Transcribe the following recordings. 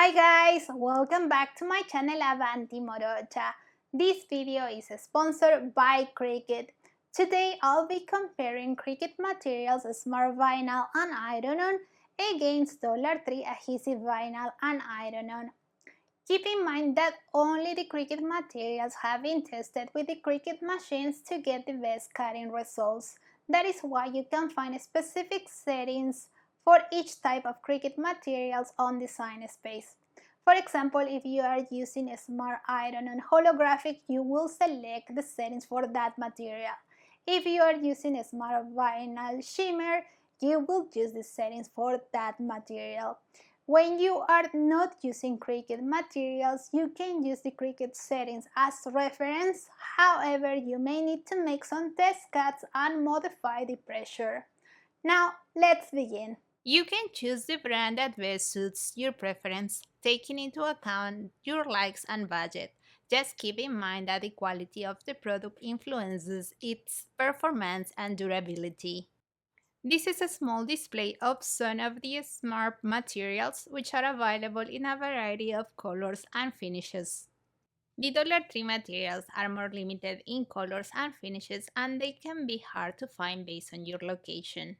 Hi guys, welcome back to my channel Avanti Morocha. This video is sponsored by Cricut. Today I'll be comparing Cricut Materials Smart Vinyl and Iron-On against $3 Adhesive Vinyl and Iron-On. Keep in mind that only the Cricut materials have been tested with the Cricut machines to get the best cutting results. That is why you can find specific settings for each type of Cricut materials on Design Space. For example, if you are using a Smart Iron and holographic, you will select the settings for that material. If you are using a Smart Vinyl Shimmer, you will use the settings for that material. When you are not using Cricut materials, you can use the Cricut settings as reference. However, you may need to make some test cuts and modify the pressure. Now, let's begin. You can choose the brand that best suits your preference, taking into account your likes and budget. Just keep in mind that the quality of the product influences its performance and durability. This is a small display of some of the smart materials which are available in a variety of colors and finishes. The $3 materials are more limited in colors and finishes, and they can be hard to find based on your location.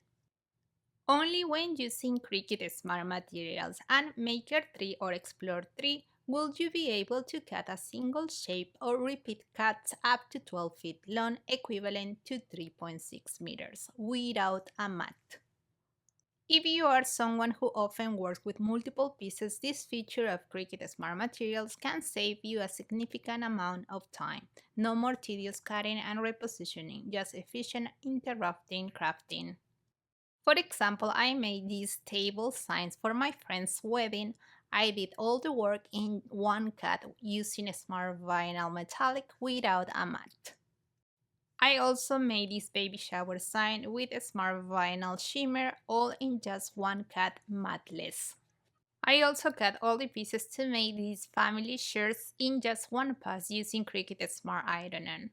Only when using Cricut Smart Materials and Maker 3 or Explore 3 will you be able to cut a single shape or repeat cuts up to 12 feet long, equivalent to 3.6 meters, without a mat. If you are someone who often works with multiple pieces, this feature of Cricut Smart Materials can save you a significant amount of time. No more tedious cutting and repositioning, just efficient interrupting crafting. For example, I made these table signs for my friend's wedding. I did all the work in one cut using a Smart Vinyl Metallic without a mat. I also made this baby shower sign with a Smart Vinyl Shimmer, all in just one cut, matless. I also cut all the pieces to make these family shirts in just one pass using Cricut Smart Iron-On.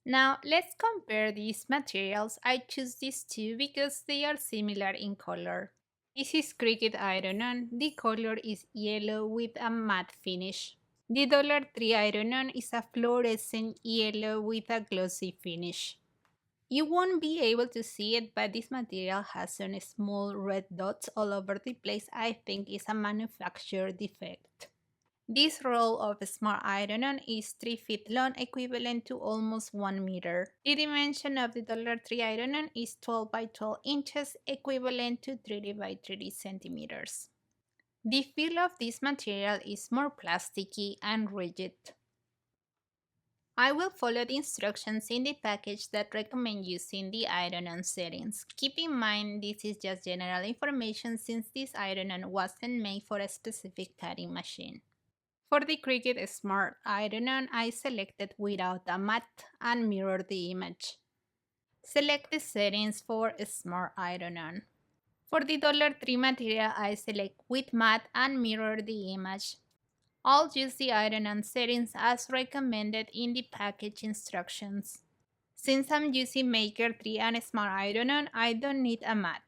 Now let's compare these materials. I choose these two because they are similar in color. This is Cricut Iron-On. The color is yellow with a matte finish. The $3 Iron-On is a fluorescent yellow with a glossy finish. You won't be able to see it, but this material has some small red dots all over the place. I think it's a manufacturer defect. This roll of Smart Iron-On is 3 feet long, equivalent to almost 1 meter. The dimension of the $3 Iron-On is 12 by 12 inches, equivalent to 30 by 30 centimeters. The feel of this material is more plasticky and rigid. I will follow the instructions in the package that recommend using the iron-on settings. Keep in mind this is just general information since this iron-on wasn't made for a specific cutting machine. For the Cricut Smart Iron-On, I selected without a mat and mirrored the image. Select the settings for Smart Iron-On. For the $3 material, I select with mat and mirror the image. I'll use the iron-on settings as recommended in the package instructions. Since I'm using Maker 3 and Smart Iron-On, I don't need a mat.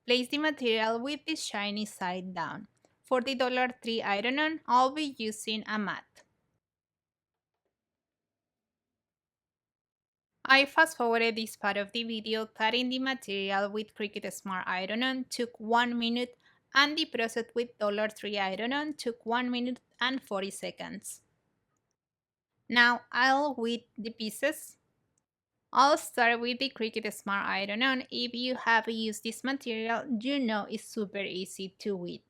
Place the material with the shiny side down. For the $3 Iron-On, I'll be using a mat. I fast forwarded this part of the video. Cutting the material with Cricut Smart Iron-On took 1 minute and the process with $3 Iron-On took 1 minute and 40 seconds. Now I'll weed the pieces. I'll start with the Cricut Smart Iron-On. If you have used this material, you know it's super easy to weed.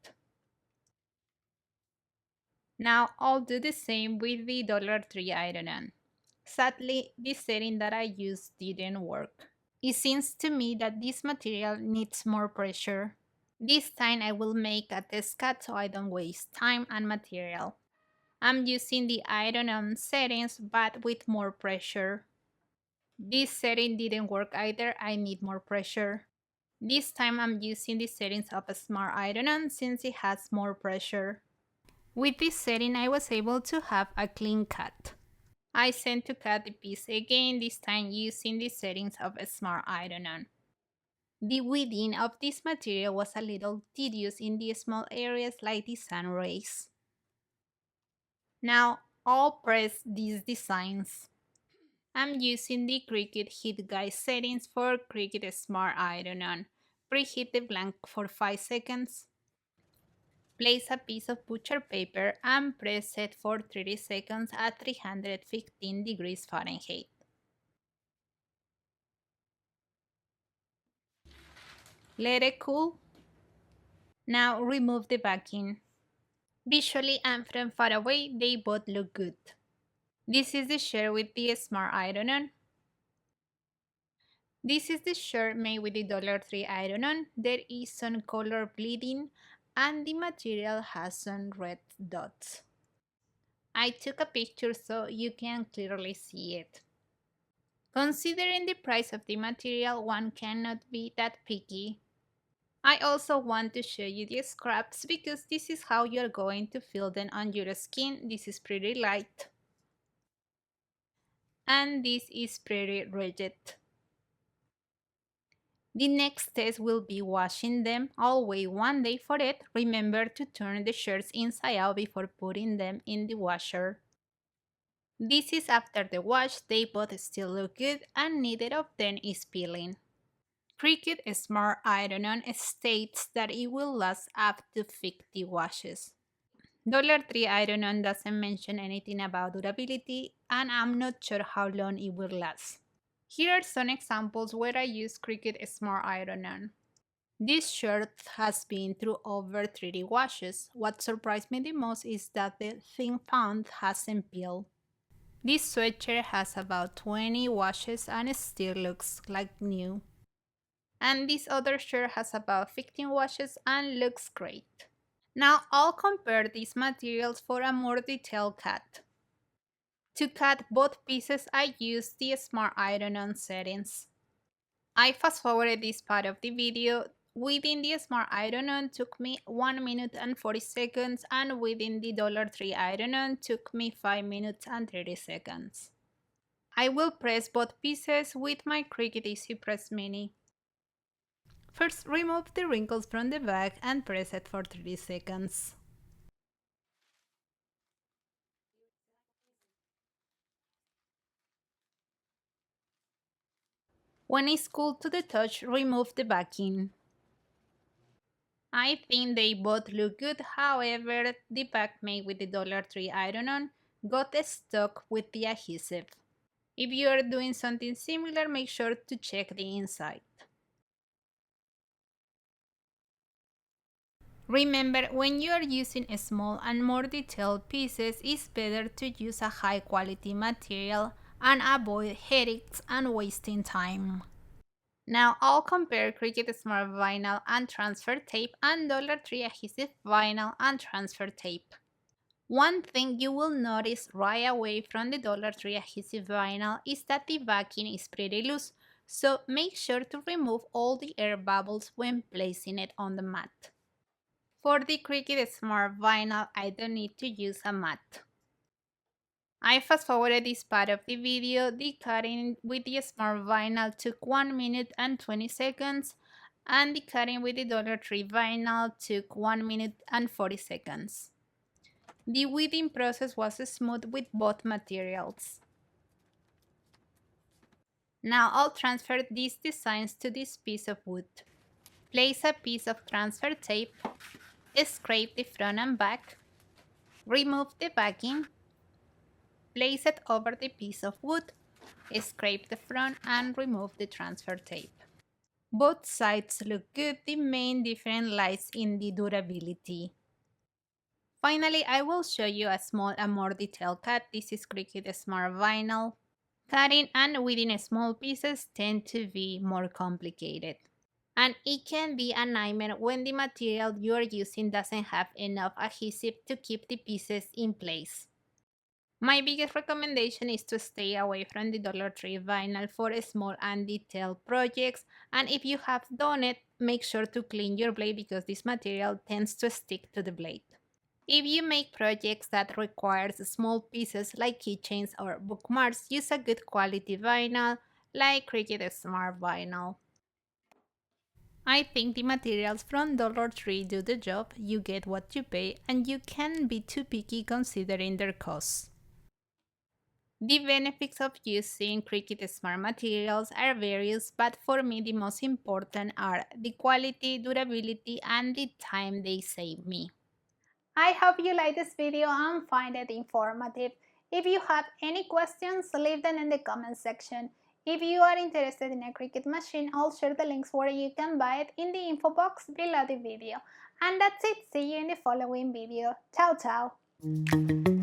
Now I'll do the same with the $3 Iron-On. Sadly, this setting that I used didn't work. It seems to me that this material needs more pressure. This time I will make a test cut so I don't waste time and material. I'm using the iron-on settings but with more pressure. This setting didn't work either, I need more pressure. This time I'm using the settings of a Smart Iron-On since it has more pressure. With this setting I was able to have a clean cut. I sent to cut the piece again, this time using the settings of a Smart Iron-On. The weeding of this material was a little tedious in the small areas like the sun rays. Now I'll press these designs. I'm using the Cricut Heat Guide settings for Cricut Smart Iron On. Preheat the blank for 5 seconds. Place a piece of butcher paper and press it for 30 seconds at 315 degrees Fahrenheit. Let it cool. Now remove the backing. Visually and from far away, they both look good. This is the shirt with the Smart Iron On. This is the shirt made with the $3 iron on. There is some color bleeding and the material has some red dots. I took a picture so you can clearly see it. Considering the price of the material, one cannot be that picky. I also want to show you the scraps because this is how you're going to feel them on your skin. This is pretty light. And this is pretty rigid. The next test will be washing them. I'll wait 1 day for it. Remember to turn the shirts inside out before putting them in the washer. This is after the wash. They both still look good and neither of them is peeling. Cricut Smart Iron On states that it will last up to 50 washes. $3 Iron On doesn't mention anything about durability and I'm not sure how long it will last. Here are some examples where I use Cricut Smart Iron On. This shirt has been through over 30 washes. What surprised me the most is that the thin font hasn't peeled. This sweatshirt has about 20 washes and it still looks like new. And this other shirt has about 15 washes and looks great. Now I'll compare these materials for a more detailed cut. To cut both pieces, I used the Smart Iron On settings. I fast forwarded this part of the video. Within the Smart Iron On took me 1 minute and 40 seconds and within the $3 Iron On took me 5 minutes and 30 seconds. I will press both pieces with my Cricut Easy Press Mini. First, remove the wrinkles from the back and press it for 30 seconds. When it's cool to the touch, remove the backing. I think they both look good, however, the back made with the $3 Iron On got stuck with the adhesive. If you are doing something similar, make sure to check the inside. Remember, when you are using small and more detailed pieces, it's better to use a high quality material and avoid headaches and wasting time. Now I'll compare Cricut Smart Vinyl and Transfer Tape and $3 Adhesive Vinyl and Transfer Tape. One thing you will notice right away from the $3 Adhesive Vinyl is that the backing is pretty loose, so make sure to remove all the air bubbles when placing it on the mat. For the Cricut Smart Vinyl, I don't need to use a mat. I fast forwarded this part of the video. The cutting with the Smart Vinyl took 1 minute and 20 seconds and the cutting with the $3 Vinyl took 1 minute and 40 seconds. The weeding process was smooth with both materials. Now I'll transfer these designs to this piece of wood. Place a piece of transfer tape, scrape the front and back, remove the backing, place it over the piece of wood, scrape the front and remove the transfer tape. Both sides look good, the main difference lies in the durability. Finally, I will show you a small and more detailed cut. This is Cricut Smart Vinyl. Cutting and weeding small pieces tend to be more complicated. And it can be a nightmare when the material you are using doesn't have enough adhesive to keep the pieces in place. My biggest recommendation is to stay away from the $3 vinyl for small and detailed projects, and if you have done it, make sure to clean your blade because this material tends to stick to the blade. If you make projects that requires small pieces like keychains or bookmarks, use a good quality vinyl like Cricut Smart Vinyl. I think the materials from Dollar Tree do the job, you get what you pay, and you can't be too picky considering their costs. The benefits of using Cricut Smart materials are various, but for me the most important are the quality, durability, and the time they save me. I hope you like this video and find it informative. If you have any questions, leave them in the comment section. If you are interested in a Cricut machine, I'll share the links where you can buy it in the info box below the video. And that's it, see you in the following video. Ciao ciao!